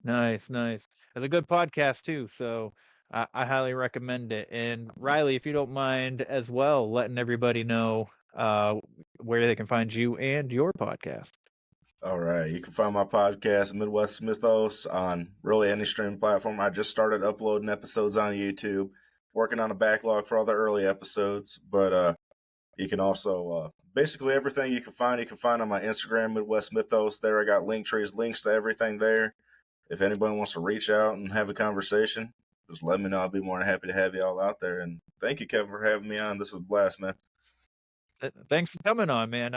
Nice. It's a good podcast too, so I highly recommend it. And Riley, if you don't mind as well, letting everybody know where they can find you and your podcast. All right. You can find my podcast, Midwest Mythos, on really any streaming platform. I just started uploading episodes on YouTube, working on a backlog for all the early episodes. But you can also, basically everything you can find on my Instagram, Midwest Mythos. There I got link trees, links to everything there. If anybody wants to reach out and have a conversation, just let me know. I'll be more than happy to have you all out there. And thank you, Kevin, for having me on. This was a blast, man. Thanks for coming on, man.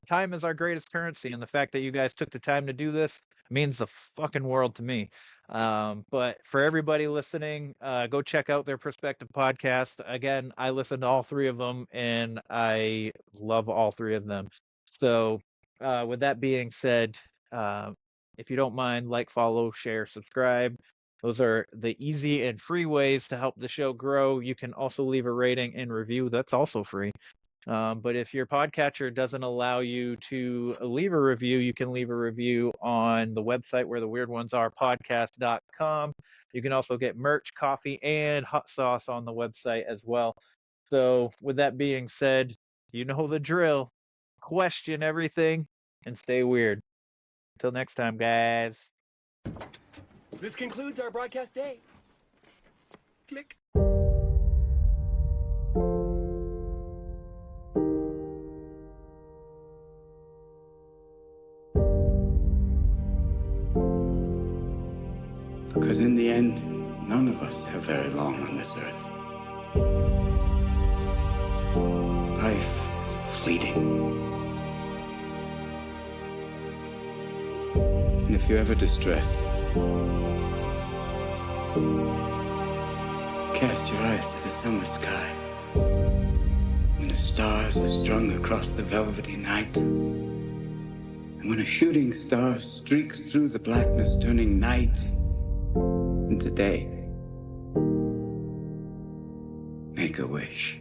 Time is our greatest currency, and the fact that you guys took the time to do this means the fucking world to me. But for everybody listening, go check out their Perspective podcast. Again, I listen to all 3 of them, and I love all 3 of them. So with that being said, if you don't mind, like, follow, share, subscribe. Those are the easy and free ways to help the show grow. You can also leave a rating and review. That's also free. But if your podcatcher doesn't allow you to leave a review, you can leave a review on the website where the weird ones are, podcast.com. You can also get merch, coffee, and hot sauce on the website as well. So with that being said, you know the drill. Question everything and stay weird. Until next time, guys. This concludes our broadcast day. Click. Because in the end, none of us have very long on this earth. Life is fleeting. And if you're ever distressed, cast your eyes to the summer sky. When the stars are strung across the velvety night, and when a shooting star streaks through the blackness, turning night into day, make a wish.